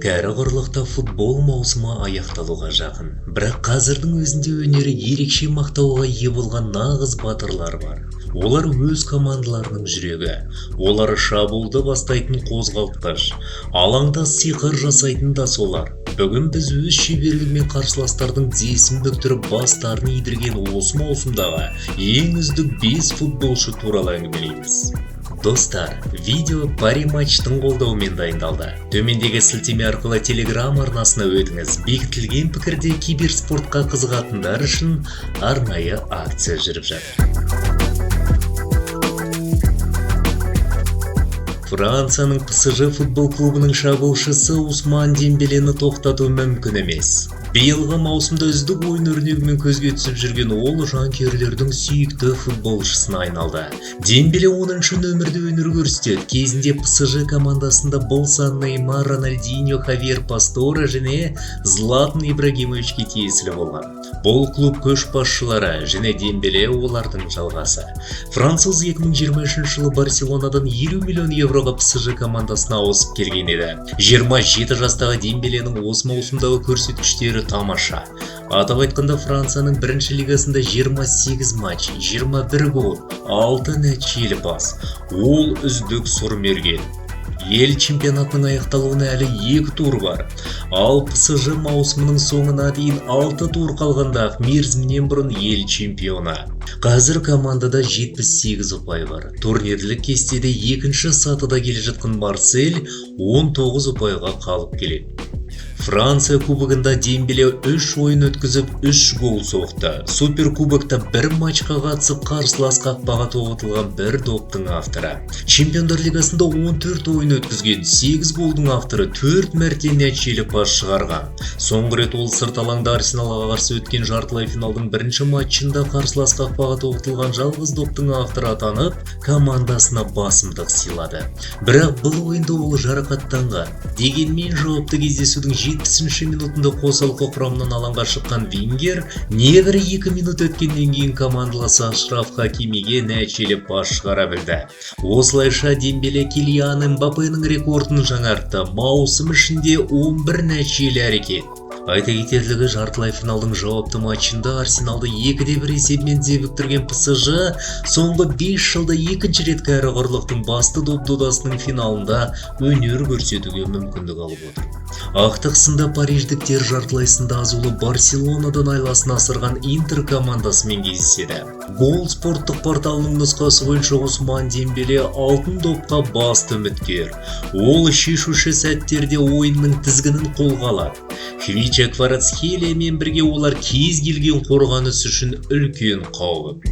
кәрі құрлықта футбол маусымы аяқталуға жақын. Бірақ қазірдің өзінде өнері ерекше мақтауға ие болған нағыз батырлар бар. Олар өз командаларының жүрегі. Олар шабуылды бастайтын қозғалтқыш. Алаңда сиқыр жасайтын да солар. Бүгін біз өз шеберлігімен қарсыластардың тізесін бүктіріп бастарын идірген осы маусымдағы ең үздік 5 футболшы туралы әңгімелейміз. Достар, видео Пари матчтың қолдауымен дайындалды. Төмендегі сілтеме арқылы Telegram арнасына өтіңіз. Бекітілген пікірде киберспортқа қызығатындар үшін арнайы акция жүріп жатыр. Францияның PSG футбол клубының шабуылшысы Усман Дембелені тоқтату мүмкін емес. Биылғы маусымда үздік ойын өрнегімен көзге түсіп жүрген ол жанкүйерлердің сүйікті футболшысына айналды. Дембеле 10-шы нөмірде өнер көрсетеді. Кезінде PSG командасында болса Неймар, Рональдиньо, Хавьер Пастора және Златан Ибрагимовичке тиесілі болған. Бұл клуб көшбасшылары және Дембеле олардың жалғасы. Француз 2023 жылы Барселонадан 50 миллион евроға PSG командасына ауысып келген еді. 27 жастағы Дембеленің осы маусымдағы көрсеткіштері тамаша. Атап айтқанда Францияның бірінші лигасында 28 матч, 21 гол, 6 нәтижелі пас. Ол үздік сұрмерген. Ел чемпионатының аяқталуына әлі 2 тур бар. Ал PSG маусымының соңына дейін 6 тур қалғанда мерзімінен бұрын ел чемпионы. Қазір командада 78 ұпай бар. Турнирлік кестеде екінші сатыда келе жатқан Марсель 19 ұпайға қалып келеді. Франция кубогында Дембеле 3 ойын өткізіп 3 гол соқты. Суперкубокта 1 матчқа қатысып қарсылас қақпаға тоғытылған бір доптың авторы. Чемпиондар лигасында 14 ойын өткізген, 8 голдың авторы 4 мәрте нәтижелі пас шығарған. Соңғы рет ол сырт алаңда Арсеналға қарсы өткен жартылай финалдың бірінші матчында қарсылас қақпаға тоғытылған жалғыз доптың авторы атанып, командасына басымдық сыйлады. Бірақ бұл ойында ол жарақаттанған. Дегенмен жауапты кездесудің 70-ші минутында қосалқы құрамынан алаңға шыққан Вингер небәрі 2 минут өткеннен кейін командаласы Ашраф Хакимиге нәтижелі пас шығара білді. Осылайша Дембеле Килиан Мбаппенің рекордын жаңартты. Маусым ішінде 11 нәтижелі әрекет. Айта кетерлігі, жартылай финалдың жауапты матчында Арсеналды 2-1 есебімен тізе PSG соңғы 5 жылда екінші рет кәрі құрлықтың басты доп додасының финалында өнер көрсетуге мүмкіндік алып отыр. Ақтық сында париждіктер жартылай сында азулы Барселонадан айласын асырған Интер командасымен кездеседі. Гол спорттық порталының нұсқасы бойынша Усман Дембеле алтын допқа басты үміткер. Ол шешуші сәттерде ойынның тізгінін қолға алады. Хвича Кварацхелиямен бірге олар кез келген қорғаныс үшін үлкен қауіп.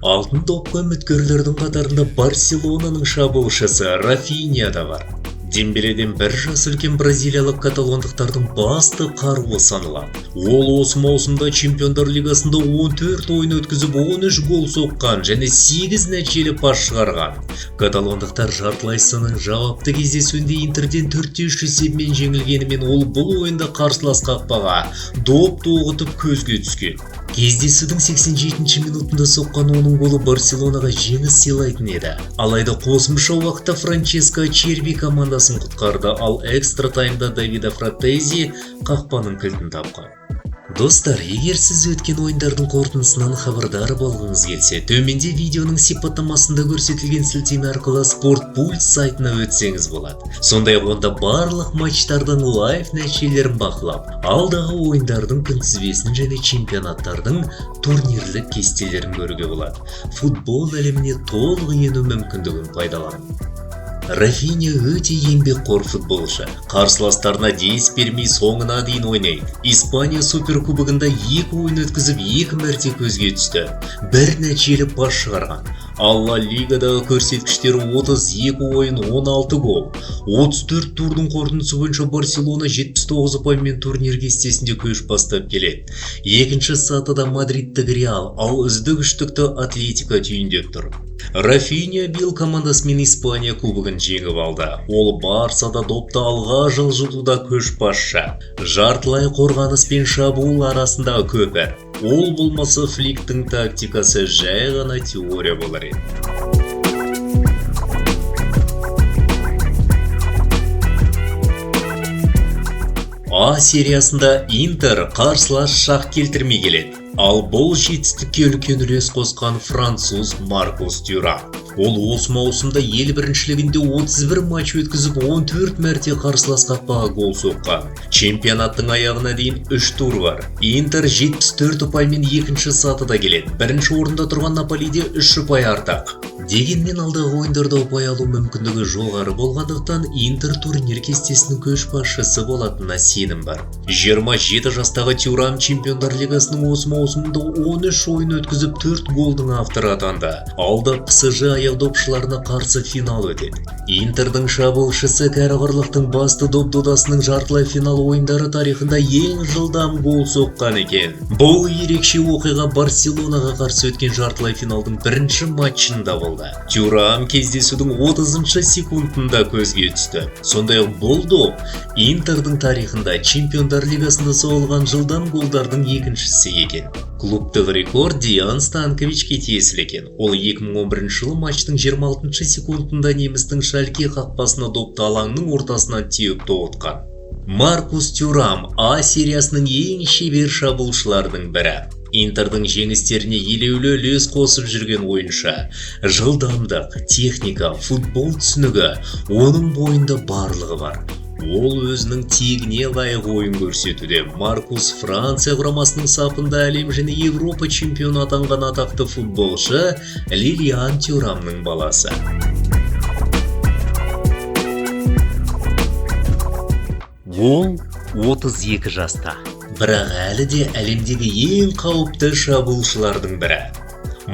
Алтын допқа үміткерлердің қатарында Барселонаның шабуылшысы Рафинья да бар. Дембеледен 1 жас үлкен бразилиялық каталондықтардың басты қаруы саналады. Ол осы маусымда Чемпиондар лигасында 14 ойын өткізіп 13 гол соққан және 8 нәтижелі пас шығарған. Каталондықтар жартылай сынның жауапты кездесуінде Интерден 4-3 есебімен жеңілгенімен ол бұл ойында қарсылас қақпаға доп тоғытып көзге түскен. Кездесудің 87-ші минутында соққан оның голы Барселонаға жеңіс сыйлайтын еді. Алайда қосымша уақытта Франческо Черви командасын құтқарды, ал экстра таймда Давида Фратези қақпаның кілтін тапқан. Достар, егер сіз өткен ойындардың қорытындысынан хабардар болғыңыз келсе, төменде видеоның сипаттамасында көрсетілген сілтеме арқылы SportPulse сайтына өтсеңіз болады. Сондай-ақ онда барлық матчтардың лайв нәтижелерін бақылап, алдағы ойындардың күнтізбесін және чемпионаттардың турнирлік кестелерін көруге болады. Футбол әлеміне толық ену мүмкіндігін пайдаланыңыз. Рафинья өте еңбекқор футболшы. Қарсыластарына дес бермей соңына дейін ойнайды. Испания суперкубогында 2 ойын өткізіп 2 мәрте көзге түсті. 1 нәтижелі пас шығарған. Ал Ла Лигадағы көрсеткіштері 32 ойын 16 гол. 34 турдың қорытындысы бойынша Барселона 79 ұпаймен турнир кестесінде көш бастап келеді. Екінші сатыда Мадридтік Реал, ал үздік үштікті Атлетико түйіндеп тұр. Рафинья биыл командасымен Испания кубогын жеңіп алды. Ол Барсада допты алға жылжытуда көшбасшы. Жартылай қорғаныс пен шабуыл арасындағы көпір. Ол болмаса Фликтің тактикасы жай ғана теория болар еді. А сериясында Интер қарсылас шақ келтірмей келеді. Ал бұл жетістікке үлкен үлес қосқан француз Маркус Тюрам. Ол осы маусымда ел біріншілігінде 31 матч өткізіп 14 мәрте қарсылас қақпаға гол соққан. Чемпионаттың аяғына дейін 3 тур бар. Интер 74 ұпаймен екінші сатыда келеді. Бірінші орында тұрған Наполиде 3 ұпай артық. Дегенмен алдағы ойындарда ұпай алу мүмкіндігі жоғары болғандықтан Интер турнир кестесінің көшбасшысы болатынына сенім бар. 27 жастағы Тюрам Чемпиондар лигасының осы маусымында 13 ойын өткізіп 4 голдың авторы атанды. Алда ПСЖ аяқдопшыларына қарсы финал өтеді. Интердің шабуылшысы кәріғырлықтың басты доп-додасының жартылай финал ойындары тарихында ең жылдам гол соққан екен. Бұл ерекше оқиға Барселонаға қарсы өткен жартылай финалдың бірінші матчында болды. Тюрам кездесудің 30 секундында көзге түсті. Сондай-ақ бұл доп Интердің тарихында Чемпиондар лигасында соғылған жылдам голдардың екіншісі екен. Клубтық рекорд Диан Станковичке тиесілі екен. Ол 2011 жылы матчтың 26 секундында немістің Шальке қақпасына допты алаңның ортасынан теуіп тоғытқан. Маркус Тюрам А сериясының ең шебер шабуылшылардың бірі. Интердің жеңістеріне елеулі үлес қосып жүрген ойыншы. Жылдамдық, техника, футбол түсінігі оның бойында барлығы бар. Ол өзінің тегіне лайық ойын көрсетуде. Маркус Франция құрамасының сапында әлем және Европа чемпионы атанған атақты футболшы Лилиан Тюрамның баласы. Ол 32 жаста. Бірақ әлі де әлемдегі ең қауіпті шабуылшылардың бірі.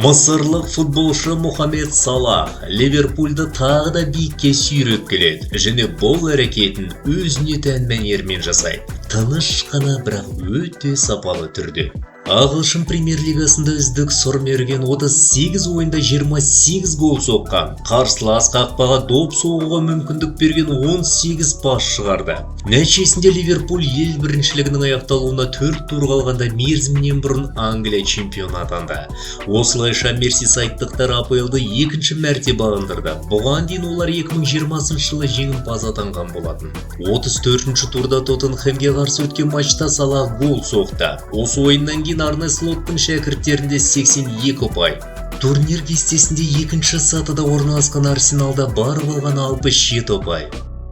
Мысырлық футболшы Мохамед Салах Ливерпульді тағы да биікке сүйреп келеді және бұл әрекетін өзіне тән мәнермен жасайды. Тыныш қана, бірақ өте сапалы түрде. Ағылшын премьер-лигасында үздік сұр мерген 38 ойында 28 гол соққан. Қарсылас қақпаға доп соғуға мүмкіндік берген 18 пас шығарды. Нәтижесінде Ливерпуль ел біріншілігінің аяқталуына 4 тур қалғанда мерзімінен бұрын Англия чемпионы атанды. Осылайша мерсисайдтықтар АПЛ-ды екінші мәрте бағындырды. Бұған дейін олар 2020 жылы жеңімпаз атанған болатын. 34-ші турда Тоттенхэмге қарсы өткен матчта Салах гол соқты. Осы ойыннан кейін Арне Слоттың шәкірттерінде 82 ұпай. Турнир кестесінде екінші сатыда орналасқан Арсеналда бар болған 67 ұпай.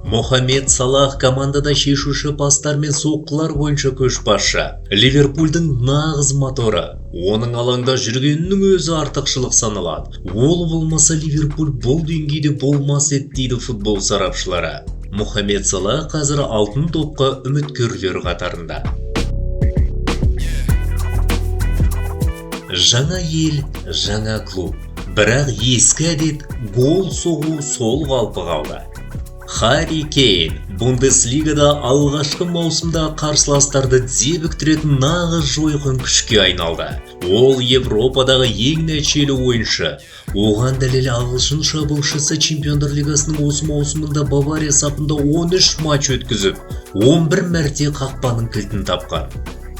Мохамед Салах командада шешуші пастар мен соққылар бойынша көшбасшы. Ливерпульдің нағыз моторы. Оның алаңда жүргенінің өзі артықшылық саналады. Ол болмаса Ливерпуль бұл деңгейде болмас еді дейді футбол сарапшылары. Мохамед Салах қазір алтын топқа үміткерлер қатарында. Жаңа ел, жаңа клуб. Бірақ ескі әдет гол соғу сол қалпы қалды. Харри Кейн Бундеслигада алғашқы маусымда қарсыластарды дебіктіретін нағыз жойқын күшке айналды. Ол Европадағы ең нәтижелі ойыншы. Оған дәлел ағылшын шабуылшысы Чемпиондар лигасының осы маусымында Бавария сапында 13 матч өткізіп, 11 мәрте қақпаның кілтін тапқан.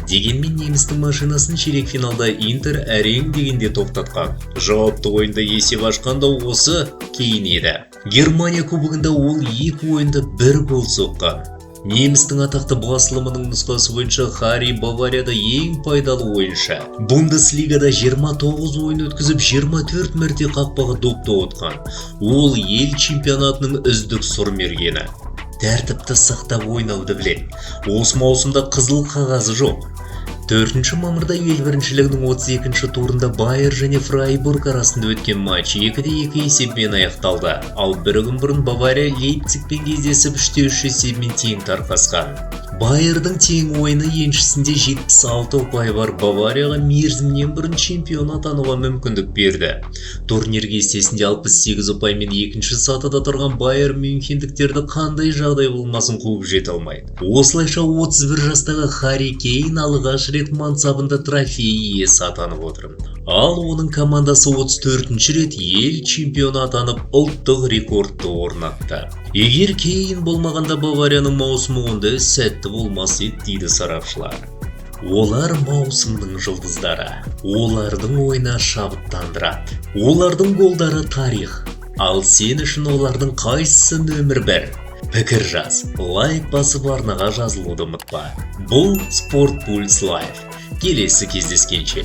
Дегенмен немістің машинасын ширек финалда Интер әрең дегенде тоқтатқан. Жауапты ойында есеп ашқанда осы Кейн еді. Германия кубогында ол 2 ойында 1 гол соққан. Немістің атақты басылымының нұсқасы бойынша Харри Баварияда ең пайдалы ойыншы. Бундеслигада 29 ойын өткізіп 24 мәрте қақпаға доп тоғытқан. Ол ел чемпионатының үздік сұр мергені. Тәртіпті сақтап ойнауды біледі. Осы маусымда қызыл қағазы жоқ. 4 мамырда ел біріншілігінің 32 турында Байер және Фрайбург арасында өткен матч 2-2 есебімен аяқталды. Ал бір күн бұрын Бавария Лейпцигпен кездесіп 3-3 есебімен тең тарқасқан. Байердің тең ойыны еншісінде 76 ұпай бар Баварияға мерзімнен бұрын чемпион атануға мүмкіндік берді. Турнир кестесінде 68 ұпаймен екінші сатыда тұрған Байер мюнхендіктерді қандай жағдай болмасын қуып жете алмайды. Осылайша 31 жастағы Харри Кейн алғаш рет мансабында трофей иесі атанып отыр. Ал оның командасы 34-ші рет ел чемпионы атанып ұлттық рекордты орнатты. Егер Кейн болмағанда Баварияның маусымы онда сәтті болмас еді дейді сарапшылар. Олар маусымның жұлдыздары. Олардың ойына шабыттандырады. Олардың голдары тарих. Ал сен үшін олардың қайсысы нөмір 1? Пікір жаз, лайк басып арнаға жазылуды ұмытпа. Бұл Спорт Пульс Лайв. Келесі кездескенше.